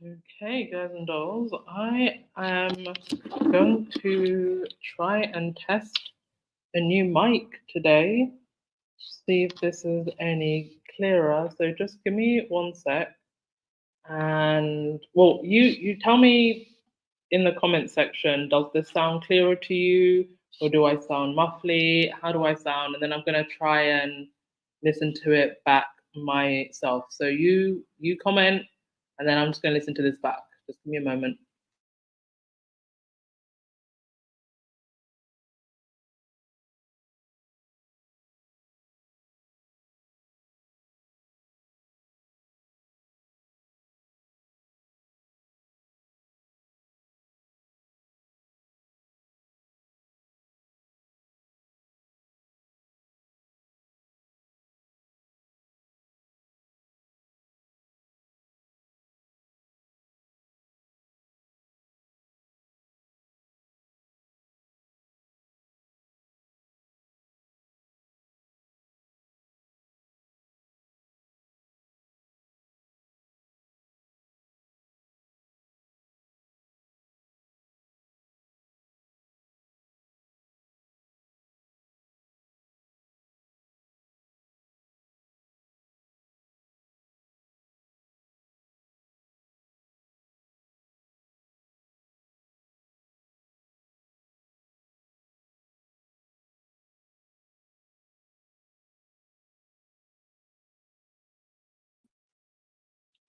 Okay, guys and dolls, I am going to try and test a new mic today. See if this is any clearer. So just give me one sec. And well, you tell me in the comment section, does this sound clearer to you? Or do I sound muffly? How do I sound? And then I'm gonna try and listen to it back myself. So you comment and then I'm just gonna listen to this back. Just give me a moment.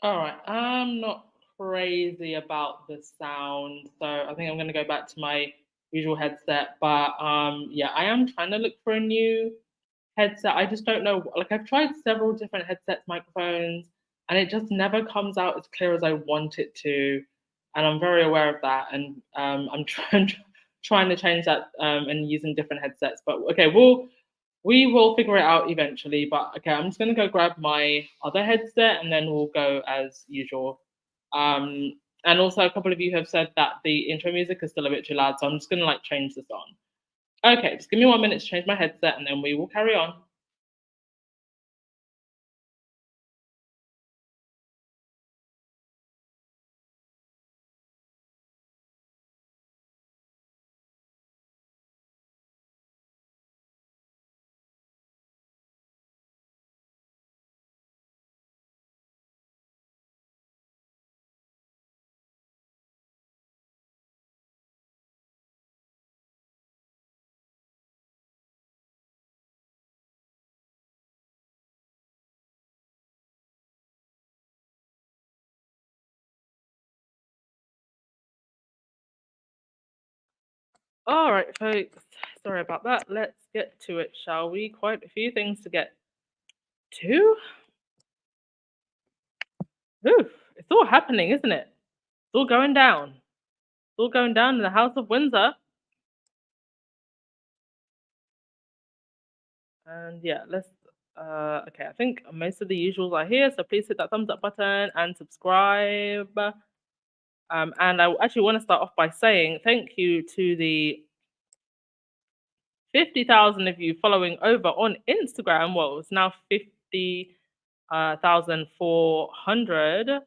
All right, I'm not crazy about the sound, so I think I'm gonna go back to my usual headset. But yeah, I am trying to look for a new headset. I just don't know. Like I've tried several different headsets, microphones, and it just never comes out as clear as I want it to. And I'm very aware of that. And I'm trying to change that and using different headsets. But okay, we will figure it out eventually. But okay, I'm just gonna go grab my other headset and then we'll go as usual. And also, a couple of you have said that the intro music is still a bit too loud, so I'm just gonna like change the song. Okay, just give me 1 minute to change my headset and then we will carry on. All right, folks. Sorry about that. Let's get to it, shall we? Quite a few things to get to. Ooh, it's all happening, isn't it? It's all going down. It's all going down in the House of Windsor. And yeah, let's. Okay, I think most of the usuals are here, so please hit that thumbs up button and subscribe. And I actually want to start off by saying thank you to the 50,000 of you following over on Instagram. Well, it's now 50,400.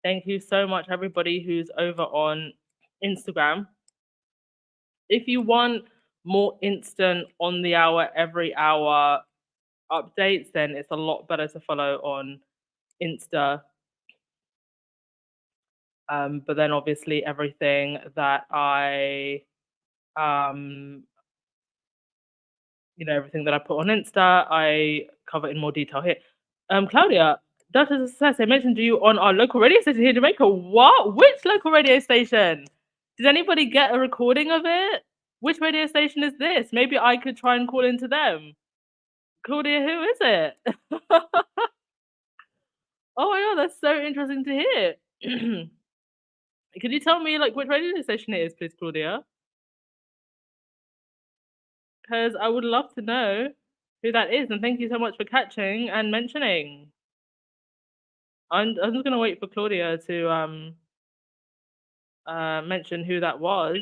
Thank you so much, everybody who's over on Instagram. If you want more instant, on the hour, every hour updates, then it's a lot better to follow on Insta. But then obviously everything that um, everything that I put on Insta, I cover in more detail here. Claudia, Dr. Success, I mentioned you on our local radio station here in Jamaica. What? Which local radio station? Did anybody get a recording of it? Which radio station is this? Maybe I could try and call into them. Claudia, who is it? Oh my god, that's so interesting to hear. Could you tell me like which radio station it is, please, Claudia? Because I would love to know who that is, and thank you so much for catching and mentioning. I'm just gonna wait for Claudia to mention who that was.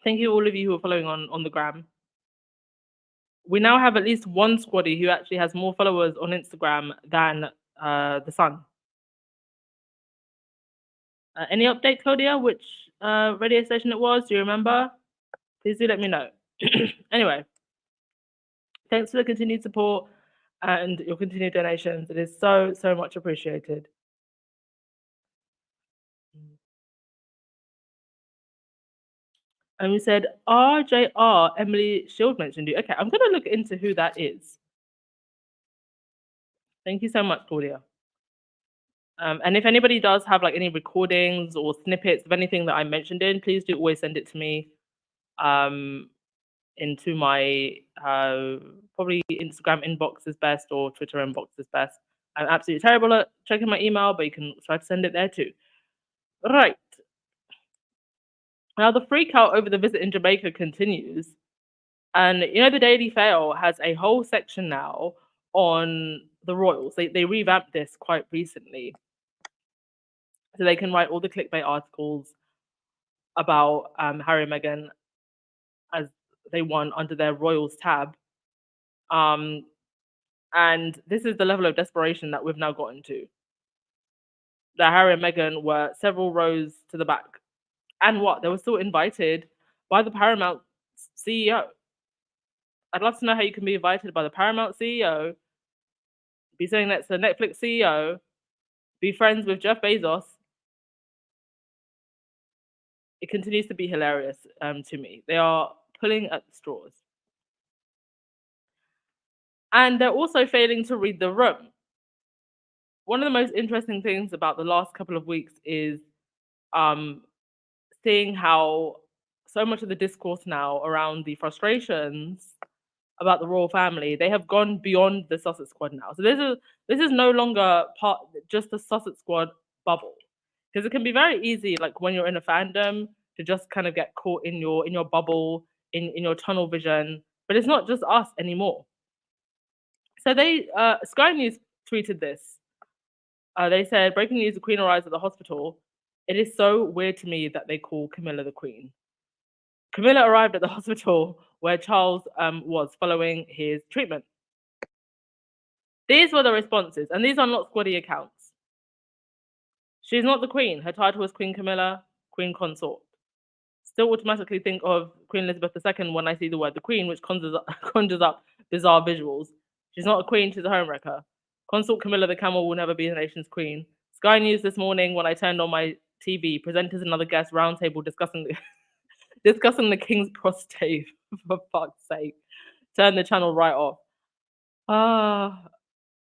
Thank you all of you who are following on the gram. we now have at least one squaddy who actually has more followers on Instagram than the Sun. Any update, Claudia? Which radio station it was? Do you remember? Please do let me know. Anyway, thanks for the continued support and your continued donations. It is so, so much appreciated. And we said RJR, Emily Shield mentioned you. Okay, I'm going to look into who that is. Thank you so much, Claudia. And if anybody does have like any recordings or snippets of anything that I mentioned in, please do always send it to me into my probably Instagram inbox is best or Twitter inbox is best. I'm absolutely terrible at checking my email, but you can try to send it there too. Right. Now the freak out over the visit in Jamaica continues. And you know, the Daily Fail has a whole section now on the royals. They revamped this quite recently. So they can write all the clickbait articles about Harry and Meghan as they won under their royals tab. And this is the level of desperation that we've now gotten to. That Harry and Meghan were several rows to the back. And what? They were still invited by the Paramount CEO. I'd love to know how you can be invited by the Paramount CEO, be sitting next to the Netflix CEO, be friends with Jeff Bezos. It continues to be hilarious to me. They are pulling at the straws. And they're also failing to read the room. One of the most interesting things about the last couple of weeks is seeing how so much of the discourse now around the frustrations about the royal family, they have gone beyond the Sussex Squad now. So this is no longer part just the Sussex Squad bubble, because it can be very easy, like when you're in a fandom, to just kind of get caught in your bubble, in your tunnel vision. But it's not just us anymore. So they Sky News tweeted this. They said, breaking news: the Queen arrives at the hospital. It is so weird to me that they call Camilla the Queen. Camilla arrived at the hospital where Charles was following his treatment. These were the responses, and these are not squaddy accounts. She's not the Queen. Her title is Queen Camilla, Queen Consort. Still automatically think of Queen Elizabeth II when I see the word the Queen, which conjures up bizarre visuals. She's not a queen, she's a homewrecker. Consort Camilla the Camel will never be the nation's queen. Sky News this morning, when I turned on my TV, presenters and other guests roundtable discussing the King's prostate, for fuck's sake. Turn the channel right off.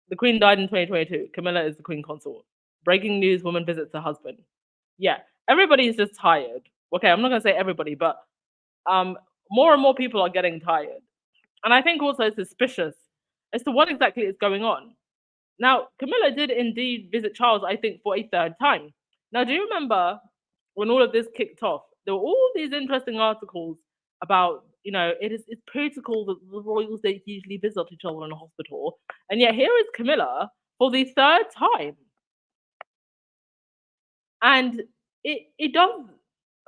The Queen died in 2022. Camilla is the Queen Consort. Breaking news: woman visits her husband. Yeah, everybody is just tired. Okay, I'm not gonna say everybody, but more and more people are getting tired. And I think also suspicious as to what exactly is going on. Now, Camilla did indeed visit Charles, I think, for a third time. Now, do you remember when all of this kicked off? There were all these interesting articles about, it's protocol that the royals don't usually visit each other in a hospital. And yet here is Camilla for the third time. And it does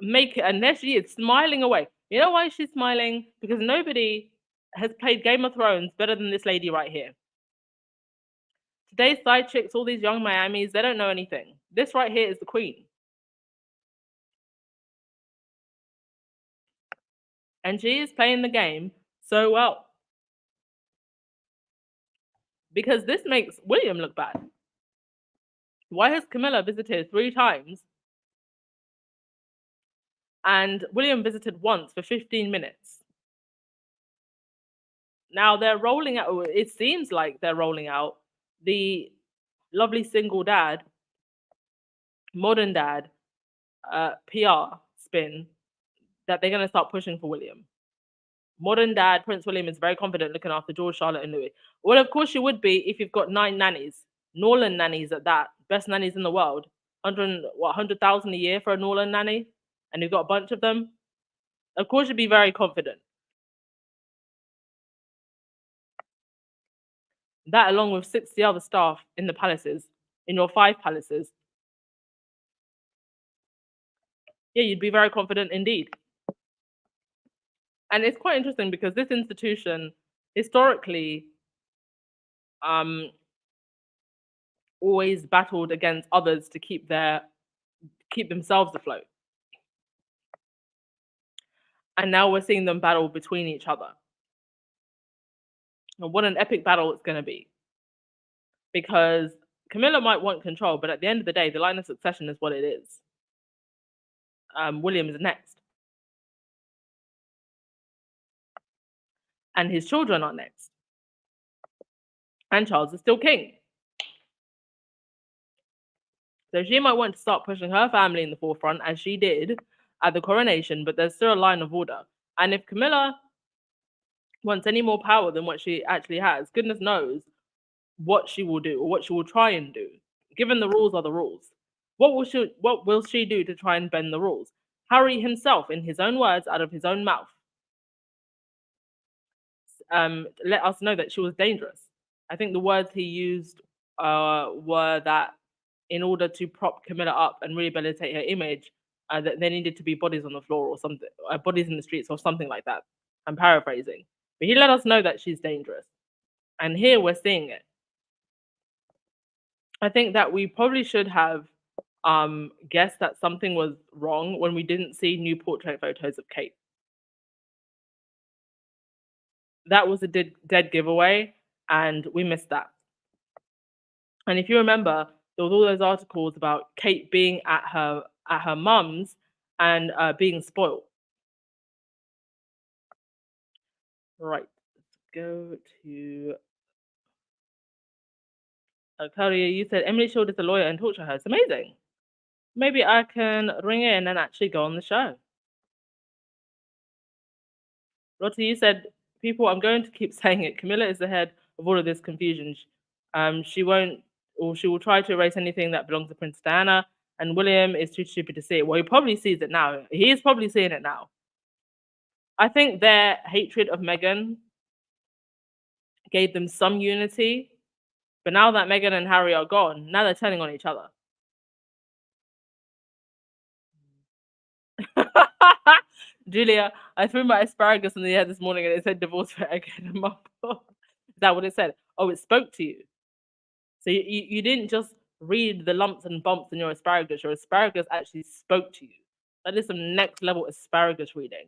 make it, and there she is smiling away. You know why she's smiling? Because nobody has played Game of Thrones better than this lady right here. Today's side chicks, all these young Miamis, they don't know anything. This right here is the Queen. And she is playing the game so well. Because this makes William look bad. Why has Camilla visited 3 times? And William visited once for 15 minutes. Now they're rolling out, it seems like they're rolling out the lovely single dad, modern dad, PR spin that they're going to start pushing for William. Modern dad, Prince William, is very confident looking after George, Charlotte, and Louis. Well, of course you would be if you've got 9 nannies, Norland nannies at that, best nannies in the world. 100,000 a year for a Norland nanny, and you've got a bunch of them. Of course you'd be very confident. That, along with 60 other staff in the palaces, in your 5 palaces. Yeah, you'd be very confident indeed. And it's quite interesting because this institution historically um, always battled against others to keep themselves afloat. And now we're seeing them battle between each other. And what an epic battle it's going to be. Because Camilla might want control, but at the end of the day, the line of succession is what it is. William is next. And his children are next. And Charles is still king. So she might want to start pushing her family in the forefront, as she did at the coronation, but there's still a line of order. And if Camilla wants any more power than what she actually has, goodness knows what she will do or what she will try and do. Given the rules are the rules. What will she do to try and bend the rules? Harry himself, in his own words, out of his own mouth, let us know that she was dangerous. I think the words he used were that in order to prop Camilla up and rehabilitate her image, that there needed to be bodies on the floor or something, bodies in the streets or something like that. I'm paraphrasing. But he let us know that she's dangerous. And here we're seeing it. I think that we probably should have guessed that something was wrong when we didn't see new portrait photos of Kate. That was a dead giveaway, and we missed that. And if you remember, there was all those articles about Kate being at her mum's and being spoiled. Right, let's go to Claudia. You said Emily Shield is a lawyer and talk to her. It's amazing. Maybe I can ring in and actually go on the show. Lottie, you said, people, I'm going to keep saying it. Camilla is the head of all of this confusion. She won't, or she will try to erase anything that belongs to Princess Diana, and William is too stupid to see it. Well, he probably sees it now. He is probably seeing it now. I think their hatred of Meghan gave them some unity, but now that Meghan and Harry are gone, now they're turning on each other. Julia, I threw my asparagus in the air this morning and it said divorce for Meghan and Markle. Is that what it said? Oh, it spoke to you. So you didn't just read the lumps and bumps in your asparagus. Your asparagus actually spoke to you. That is some next level asparagus reading.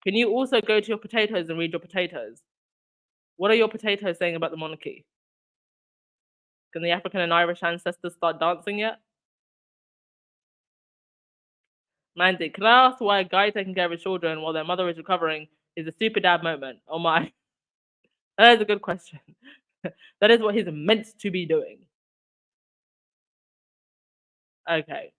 Can you also go to your potatoes and read your potatoes? What are your potatoes saying about the monarchy? Can the African and Irish ancestors start dancing yet? Mandy, can I ask why a guy taking care of his children while their mother is recovering is a super dad moment? Oh my. That is a good question. That is what he's meant to be doing. Okay.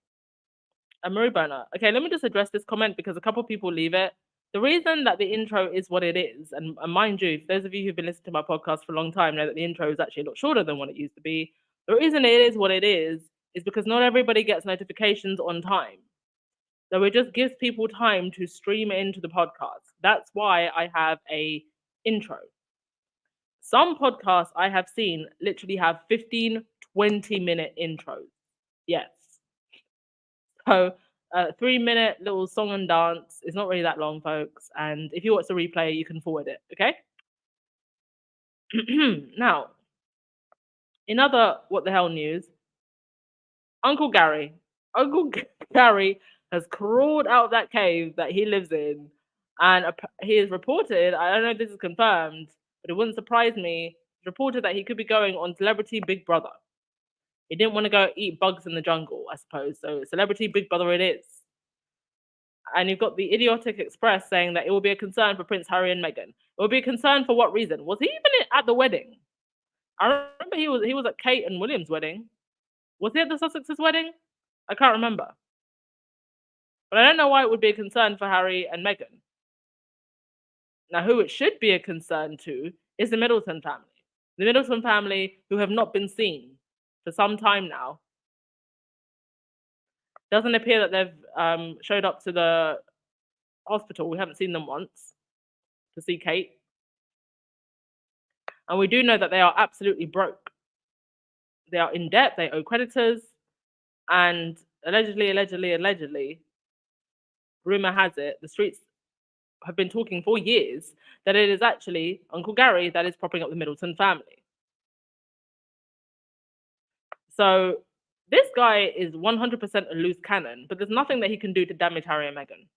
Marie Boner. Okay, let me just address this comment because a couple of people leave it. The reason that the intro is what it is, and mind you, those of you who've been listening to my podcast for a long time know that the intro is actually a lot shorter than what it used to be. The reason it is what it is because not everybody gets notifications on time. So it just gives people time to stream into the podcast. That's why I have a intro. Some podcasts I have seen literally have 15, 20-minute intros. Yes. So 3-minute little song and dance. It's not really that long, folks. And if you watch the replay, you can forward it. Okay. Now, in other what the hell news, Uncle Gary has crawled out of that cave that he lives in, and he is reported. I don't know if this is confirmed, but it wouldn't surprise me. It's reported that he could be going on Celebrity Big Brother. He didn't want to go eat bugs in the jungle, I suppose. So Celebrity Big Brother it is. And you've got the Idiotic Express saying that it will be a concern for Prince Harry and Meghan. It will be a concern for what reason? Was he even at the wedding? I remember he was at Kate and William's wedding. Was he at the Sussex's wedding? I can't remember. But I don't know why it would be a concern for Harry and Meghan. Now, who it should be a concern to is the Middleton family. The Middleton family who have not been seen for some time now. Doesn't appear that they've showed up to the hospital. We haven't seen them once to see Kate. And we do know that they are absolutely broke. They are in debt, they owe creditors, and allegedly, rumor has it, the streets have been talking for years that it is actually Uncle Gary that is propping up the Middleton family. So this guy is 100% a loose cannon, but there's nothing that he can do to damage Harry and Meghan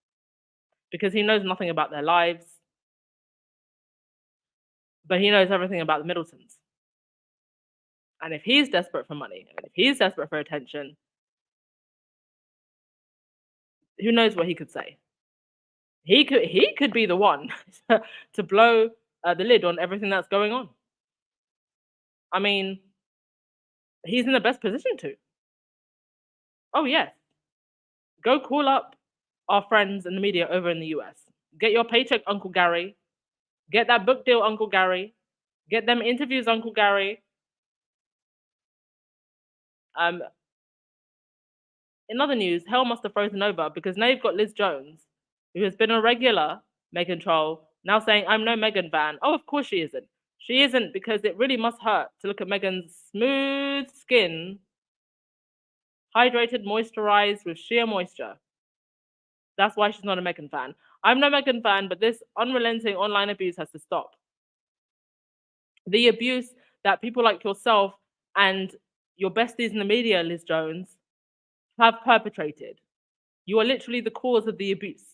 because he knows nothing about their lives, but he knows everything about the Middletons. And if he's desperate for money, and if he's desperate for attention, who knows what he could say? He could be the one to blow the lid on everything that's going on. I mean, he's in the best position to. Oh yes, go call up our friends in the media over in the US. Get your paycheck, Uncle Gary. Get that book deal, Uncle Gary. Get them interviews, Uncle Gary. In other news, hell must have frozen over because now you've got Liz Jones, who has been a regular Meghan troll, now saying, I'm no Meghan fan. Oh, of course she isn't. She isn't because it really must hurt to look at Meghan's smooth skin, hydrated, moisturized with sheer moisture. That's why she's not a Meghan fan. I'm no Meghan fan, but this unrelenting online abuse has to stop. The abuse that people like yourself and your besties in the media, Liz Jones, have perpetrated. You are literally the cause of the abuse.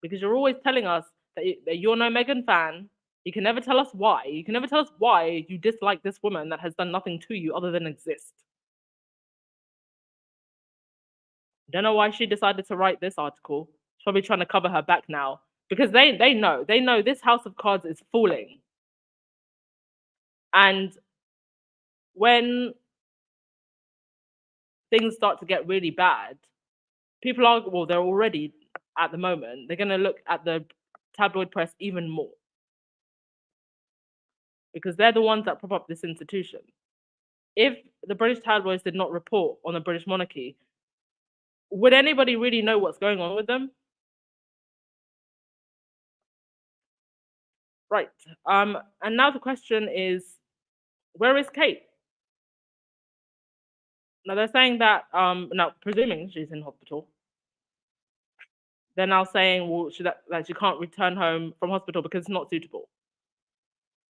Because you're always telling us that you're no Meghan fan. You can never tell us why. You can never tell us why you dislike this woman that has done nothing to you other than exist. Don't know why she decided to write this article. She's probably trying to cover her back now. Because they know this house of cards is falling. And when things start to get really bad, people are, well, they're already at the moment, they're going to look at the tabloid press even more. Because they're the ones that prop up this institution. If the British tabloids did not report on the British monarchy, would anybody really know what's going on with them? Right. And now the question is, where is Kate? Now they're saying that, now presuming she's in hospital, they're now saying, well, that she can't return home from hospital because it's not suitable.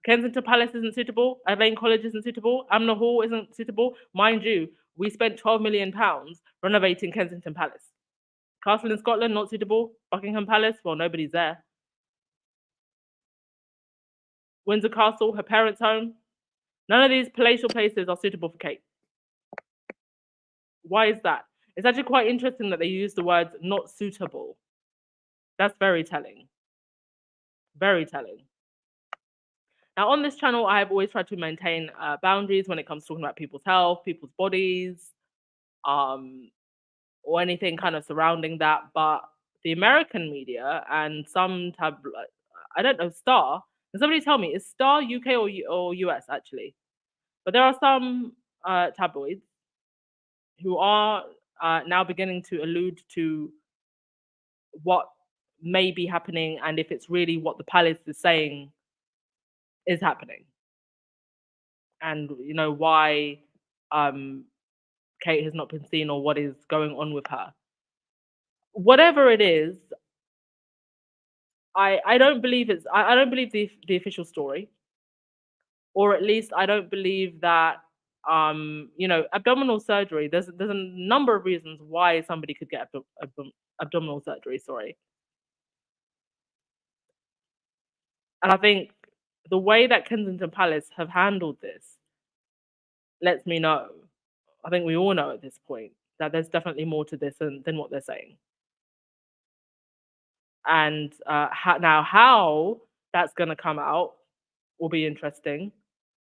Kensington Palace isn't suitable. Lane College isn't suitable. Amner Hall isn't suitable. Mind you, we spent £12 million renovating Kensington Palace. Castle in Scotland, not suitable. Buckingham Palace, well, nobody's there. Windsor Castle, her parents' home. None of these palatial places are suitable for Kate. Why is that? It's actually quite interesting that they use the words not suitable. That's very telling. Very telling. Now, on this channel, I have always tried to maintain boundaries when it comes to talking about people's health, people's bodies, or anything kind of surrounding that. But the American media and some I don't know, Star, can somebody tell me, is Star UK or US actually? But there are some tabloids who are now beginning to allude to what may be happening and if it's really what the palace is saying is happening. And, you know, why Kate has not been seen or what is going on with her. Whatever it is, I don't believe I don't believe the official story. Or at least I don't believe that you know, abdominal surgery, there's a number of reasons why somebody could get abdominal surgery, sorry. And I think the way that Kensington Palace have handled this lets me know, I think we all know at this point, that there's definitely more to this than what they're saying. And now how that's going to come out will be interesting.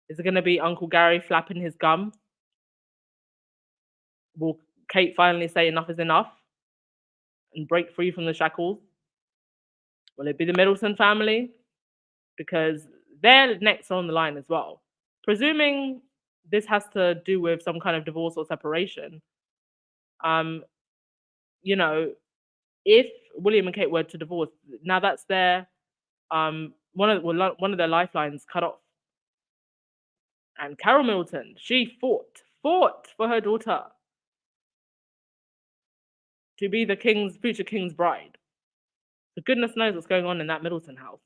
Is it going to be Uncle Gary flapping his gum? Will Kate finally say enough is enough and break free from the shackles? Will it be the Middleton family? Because they're next on the line as well. Presuming this has to do with some kind of divorce or separation, you know, if William and Kate were to divorce, now that's their one of their lifelines cut off. And Carol Middleton, she fought for her daughter to be the future king's bride. The goodness knows what's going on in that Middleton house.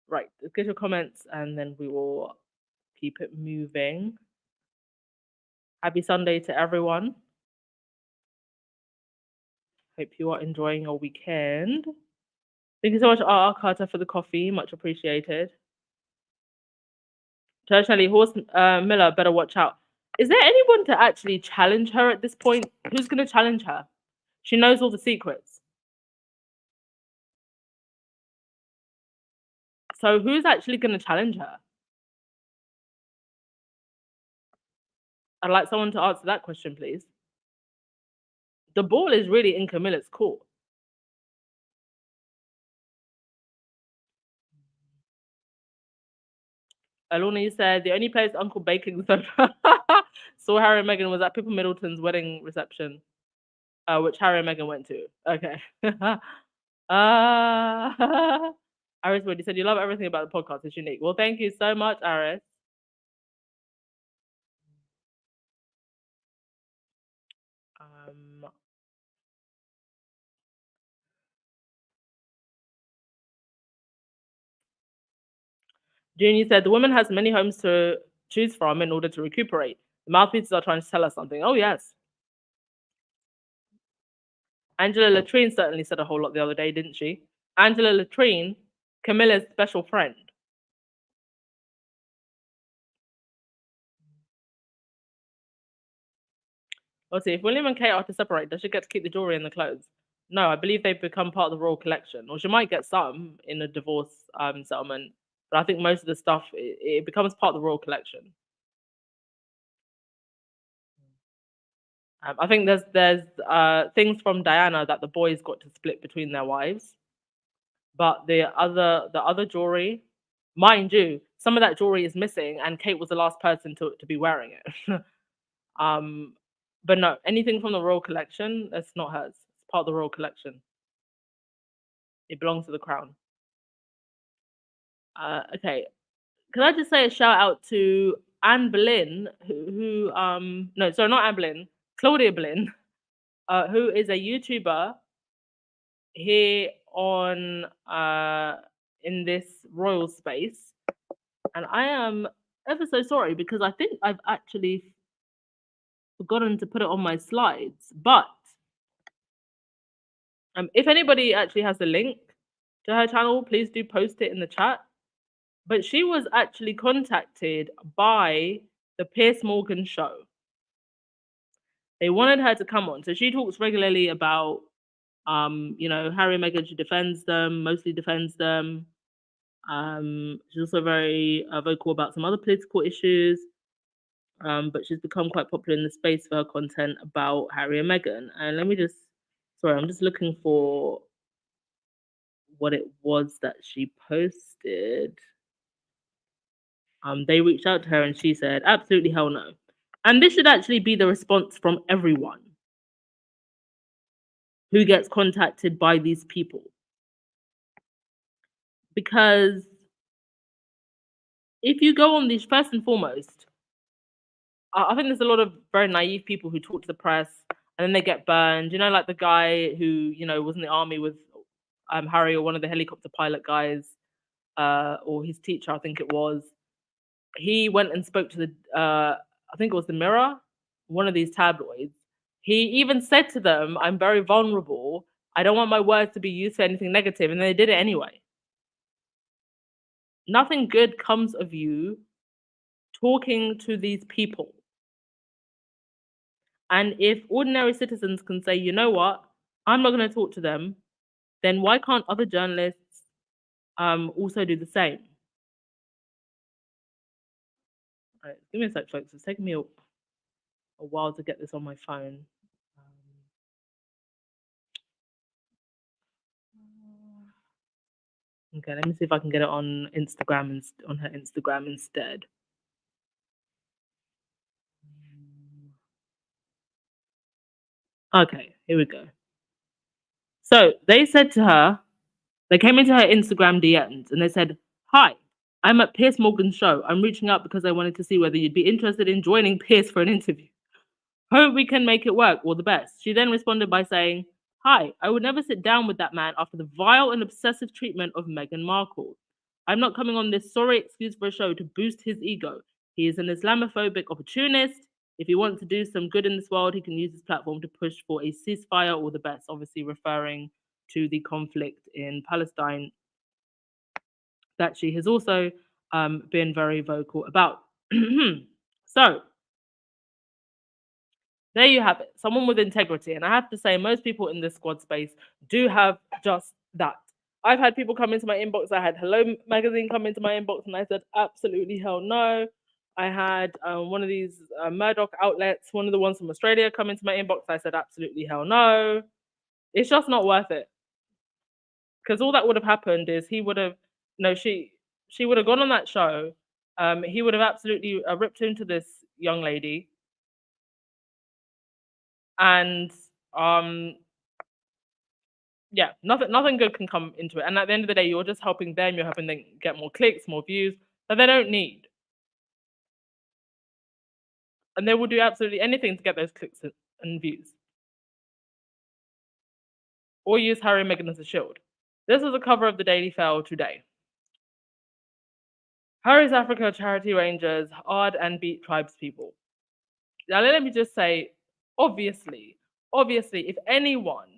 Right, let's get your comments and then we will keep it moving. Happy Sunday to everyone. Hope you are enjoying your weekend. Thank you so much, R. Carter, for the coffee. Much appreciated. Church Horse Miller, better watch out. Is there anyone to actually challenge her at this point? Who's going to challenge her? She knows all the secrets. So who's actually going to challenge her? I'd like someone to answer that question, please. The ball is really in Camilla's court. Alona, you said the only place Uncle Baking saw Harry and Meghan was at Pippa Middleton's wedding reception, which Harry and Meghan went to. Okay. Aris Wood, you said you love everything about the podcast. It's unique. Well, thank you so much, Aris. Junior said the woman has many homes to choose from in order to recuperate. The mouthpieces are trying to tell us something. Oh, yes. Angela Latrine certainly said a whole lot the other day, didn't she? Angela Latrine, Camilla's special friend. Let's see, if William and Kate are to separate, does she get to keep the jewelry and the clothes? No, I believe they've become part of the royal collection. Or she might get some in a divorce settlement. But I think most of the stuff, it becomes part of the royal collection. I think there's things from Diana that the boys got to split between their wives. But the other jewelry, mind you, some of that jewelry is missing and Kate was the last person to be wearing it. But no, anything from the royal collection, that's not hers. It's part of the royal collection. It belongs to the crown. Okay. Can I just say a shout out to Anne Boleyn, no, sorry, not Anne Boleyn, Claudia Boleyn, who is a YouTuber here on in this royal space. And I am ever so sorry because I think I've actually forgotten to put it on my slides. But if anybody actually has the link to her channel, please do post it in the chat. But she was actually contacted by the Piers Morgan show. They wanted her to come on. So she talks regularly about, Harry and Meghan. She defends them, mostly defends them. She's also very vocal about some other political issues. But she's become quite popular in the space for her content about Harry and Meghan. And I'm just looking for what it was that she posted. They reached out to her and she said, absolutely hell no. And this should actually be the response from everyone who gets contacted by these people. Because if you go on these, first and foremost, I think there's a lot of very naive people who talk to the press and then they get burned. You know, like the guy who, was in the army with Harry, or one of the helicopter pilot guys, or his teacher, I think it was. He went and spoke to the, I think it was the Mirror, one of these tabloids. He even said to them, I'm very vulnerable. I don't want my words to be used for anything negative. And they did it anyway. Nothing good comes of you talking to these people. And if ordinary citizens can say, you know what, I'm not going to talk to them, then why can't other journalists also do the same? All right, give me a sec, folks. It's taking me a while to get this on my phone. Okay, let me see if I can get it on Instagram and on her Instagram instead. Okay, here we go. So they said to her, they came into her Instagram DMs and they said, hi, I'm at Piers Morgan's show. I'm reaching out because I wanted to see whether you'd be interested in joining Piers for an interview. Hope we can make it work. All the best. She then responded by saying, Hi, I would never sit down with that man after the vile and obsessive treatment of Meghan Markle. I'm not coming on this sorry excuse for a show to boost his ego. He is an Islamophobic opportunist. If he wants to do some good in this world, he can use his platform to push for a ceasefire. All the best, obviously referring to the conflict in Palestine that she has also been very vocal about. So, there you have it. Someone with integrity. And I have to say, most people in this squad space do have just that. I've had people come into my inbox. I had Hello Magazine come into my inbox and I said, absolutely hell no. I had one of these Murdoch outlets, one of the ones from Australia, come into my inbox. I said, absolutely hell no. It's just not worth it. Because all that would have happened is he would have, no, she would have gone on that show. He would have absolutely ripped into this young lady and yeah, nothing good can come into it. And at the end of the day, you're just helping them, you're helping them get more clicks, more views that they don't need. And they will do absolutely anything to get those clicks and views. Or use Harry and Meghan as a shield. This is the cover of the Daily Fail today. Harry's Africa charity rangers hard and beat tribespeople. Now let me just say, obviously, if anyone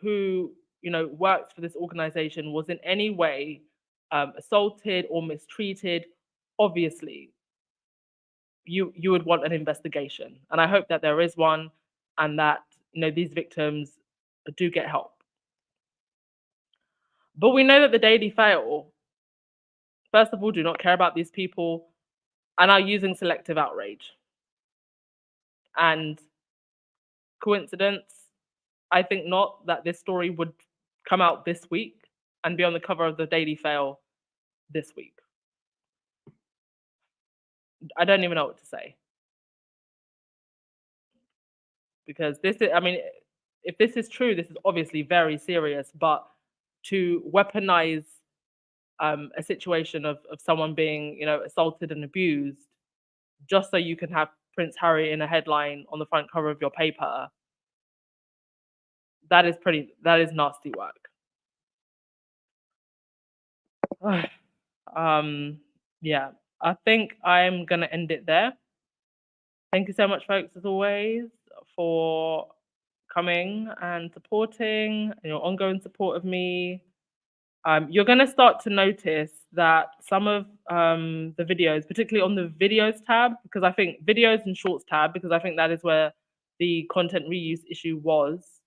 who works for this organization was in any way assaulted or mistreated, obviously you would want an investigation, and I hope that there is one, and that these victims do get help. But we know that the Daily Fail, first of all, do not care about these people and are using selective outrage. And coincidence? I think not that this story would come out this week and be on the cover of the Daily Fail this week. I don't even know what to say. Because this is, I mean, if this is true, this is obviously very serious, but to weaponize a situation of someone being, assaulted and abused just so you can have Prince Harry in a headline on the front cover of your paper, that is nasty work. Yeah, I think I'm gonna end it there. Thank you so much, folks, as always, for coming and supporting and your ongoing support of me. You're going to start to notice that some of the videos, particularly on the videos tab, because I think videos and shorts tab, because I think that is where the content reuse issue was,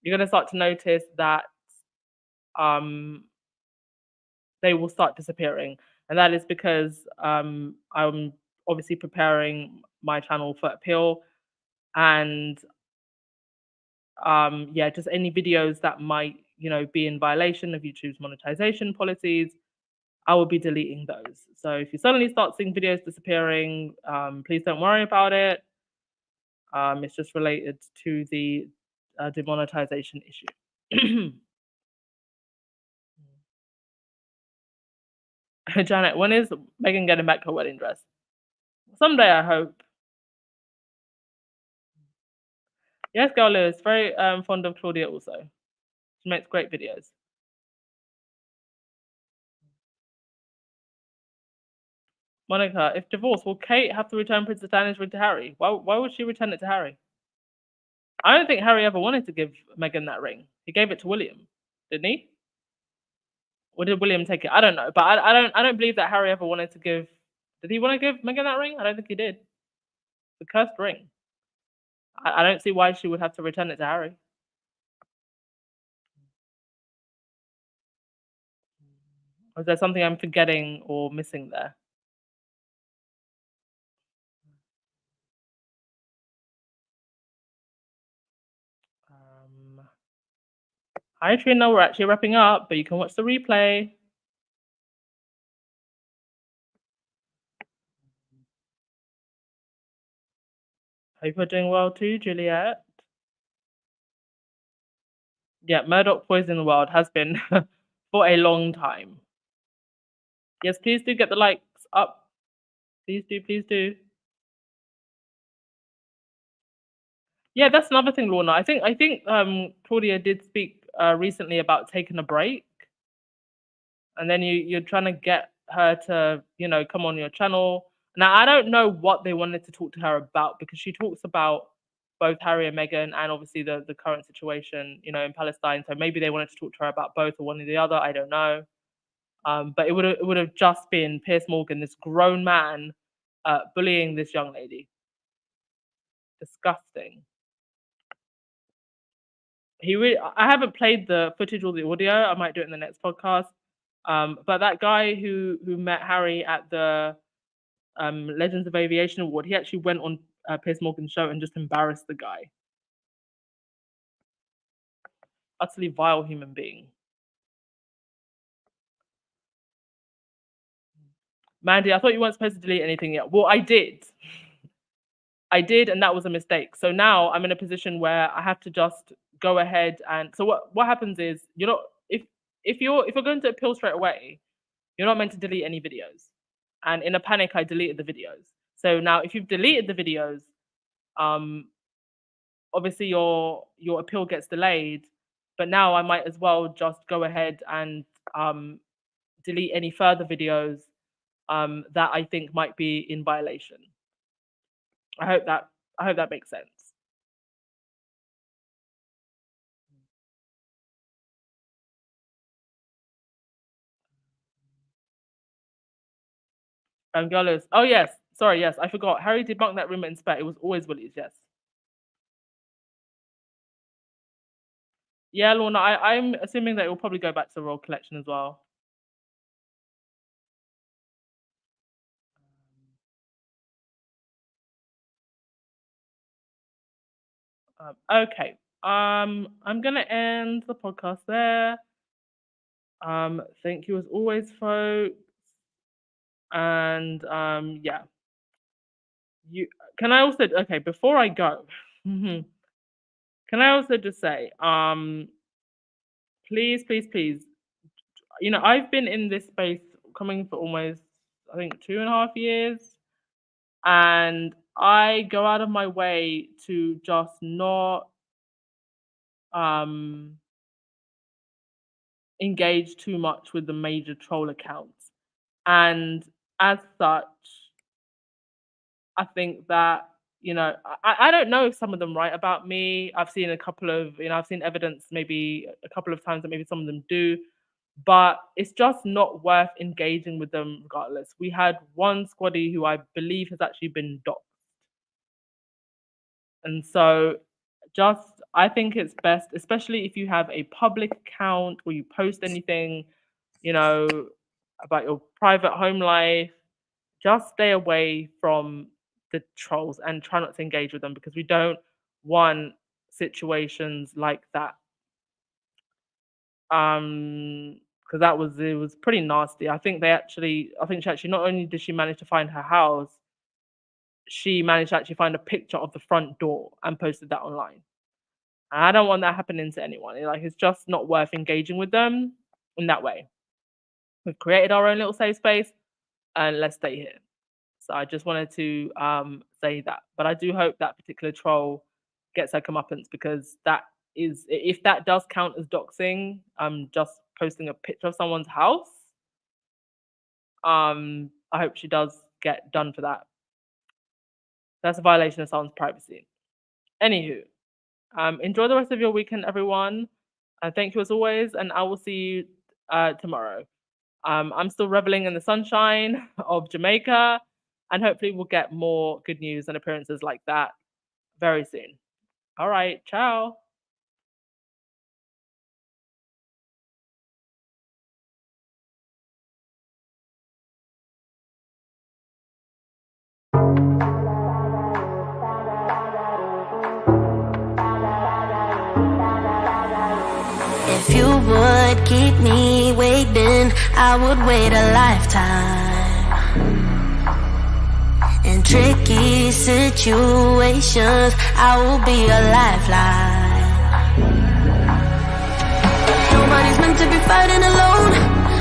you're going to start to notice that they will start disappearing. And that is because I'm obviously preparing my channel for appeal. And yeah, just any videos that might, be in violation of YouTube's monetization policies, I will be deleting those. So if you suddenly start seeing videos disappearing, please don't worry about it. It's just related to the demonetization issue. Janet, when is Meghan getting back her wedding dress? Someday, I hope. Yes, girl Lewis, very fond of Claudia also. She makes great videos. Monica, if divorced, will Kate have to return Princess Diana's ring to Harry? Why would she return it to Harry? I don't think Harry ever wanted to give Meghan that ring. He gave it to William, didn't he? Or did William take it? I don't know, but I don't believe that Harry ever wanted to give. Did he want to give Meghan that ring? I don't think he did. The cursed ring. I don't see why she would have to return it to Harry. Or is there something I'm forgetting or missing there? Hi Trina, we're actually wrapping up, but you can watch the replay. Hope you're doing well too, Juliet. Yeah, Murdoch poisoning the world has been for a long time. Yes, please do get the likes up. Please do, please do. Yeah, that's another thing, Lorna. I think Claudia did speak recently about taking a break, and then you're trying to get her to come on your channel. Now I don't know what they wanted to talk to her about because she talks about both Harry and Meghan and obviously the current situation in Palestine. So maybe they wanted to talk to her about both or one or the other. I don't know. But it would have just been Piers Morgan, this grown man, bullying this young lady. Disgusting. I haven't played the footage or the audio. I might do it in the next podcast. But that guy who met Harry at the Legends of Aviation Award, he actually went on Piers Morgan's show and just embarrassed the guy. Utterly vile human being. Mandy, I thought you weren't supposed to delete anything yet. Well, I did. I did, and that was a mistake. So now I'm in a position where I have to just go ahead and so what happens is if you're going to appeal straight away, you're not meant to delete any videos. And in a panic, I deleted the videos. So now if you've deleted the videos, obviously your appeal gets delayed. But now I might as well just go ahead and delete any further videos that I think might be in violation. I hope that makes sense. Girl oh yes, sorry, yes, I forgot. Harry debunked that rumor in Spec. It was always Willy's, yes. Yeah, Lorna, I'm assuming that it will probably go back to the Royal Collection as well. Okay. I'm gonna end the podcast there. Thank you as always, folks. And yeah. Can I also okay, before I go, can I also just say, please, please, please, I've been in this space coming for almost, I think, 2.5 years. And I go out of my way to just not engage too much with the major troll accounts. And as such, I think that, I don't know if some of them write about me. I've seen a couple of, I've seen evidence maybe a couple of times that maybe some of them do, but it's just not worth engaging with them regardless. We had one squaddy who I believe has actually been doxxed. And so I think it's best, especially if you have a public account where you post anything, about your private home life, just stay away from the trolls and try not to engage with them because we don't want situations like that. Because it was pretty nasty. I think she actually not only did she manage to find her house, she managed to actually find a picture of the front door and posted that online. And I don't want that happening to anyone. It's just not worth engaging with them in that way. We've created our own little safe space and let's stay here. So I just wanted to say that. But I do hope that particular troll gets her comeuppance because if that does count as doxing, just posting a picture of someone's house, I hope she does get done for that. That's a violation of someone's privacy. Anywho, enjoy the rest of your weekend, everyone. Thank you as always, and I will see you tomorrow. I'm still reveling in the sunshine of Jamaica, and hopefully we'll get more good news and appearances like that very soon. All right, ciao. If you would keep me waiting, I would wait a lifetime. In tricky situations, I will be a lifeline. Nobody's meant to be fighting alone.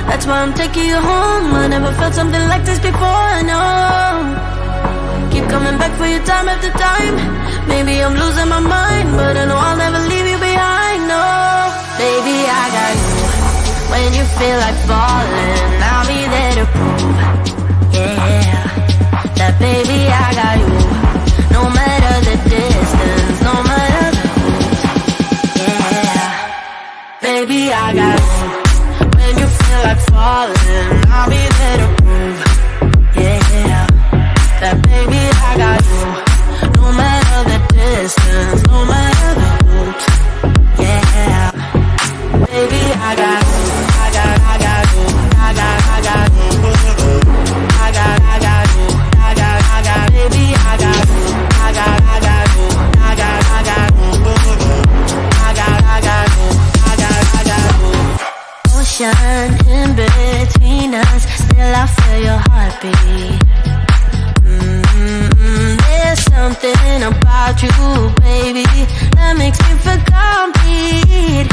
That's why I'm taking you home. I never felt something like this before, I know. Keep coming back for you time after time. Maybe I'm losing my mind, but I know I'll never leave you behind. No, baby, I got you. When you feel like falling, I'll be there to prove, yeah, that baby, I got you. No matter the distance, no matter the route, yeah, baby, I got you. When you feel like falling, I'll be there to prove, yeah, that baby, I got you. No matter the distance, no matter the route, yeah, baby, I got you. I got you. I got you. I got you. Baby, I got you. I got you. I got you. Ocean in between us, still I feel your heartbeat. There's something about you, baby, that makes me feel complete.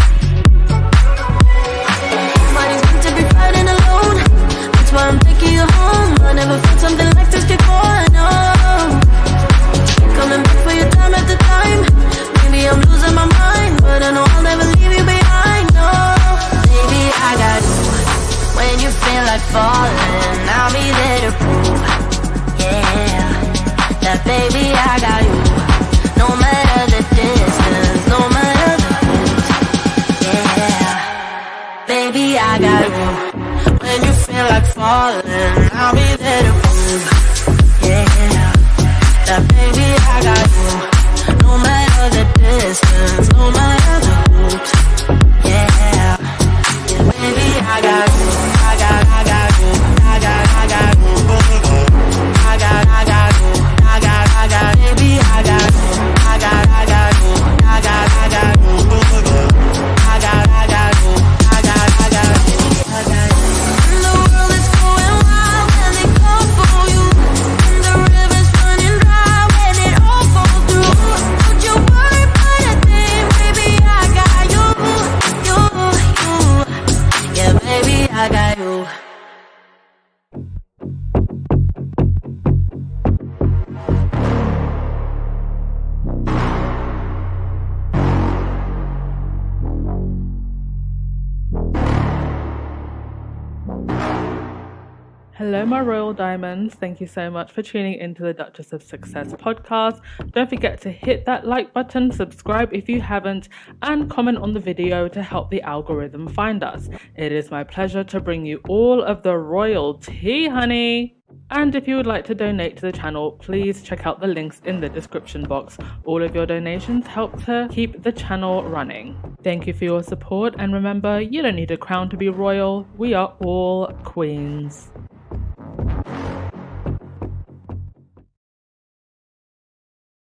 Nobody's meant to be fighting alone. That's why I'm taking you home. I never felt something like this before, no. Coming back for your time at the time. Maybe I'm losing my mind, but I know I'll never leave you behind, no. Baby, I got you. When you feel like falling, I'll be there to prove, yeah, that baby, I got you. No matter the distance, no matter the route, yeah, baby, I got you. When you feel like falling, I'll be there to prove, yeah, that baby, I got you. No matter the distance, no matter the route, yeah, baby, I got you. I got you. I got you. I got you. Baby, I got you. I got you. I got you. And the world is going wild when they call for you. And the river's running dry when it all falls through. Don't you worry about a thing, baby, I got you. Yeah, baby, I got you. Hello, my royal diamonds. Thank you so much for tuning into the Duchess of Success podcast. Don't forget to hit that like button, subscribe if you haven't, and comment on the video to help the algorithm find us. It is my pleasure to bring you all of the royal tea, honey. And if you would like to donate to the channel, please check out the links in the description box. All of your donations help to keep the channel running. Thank you for your support, and remember, you don't need a crown to be royal. We are all queens.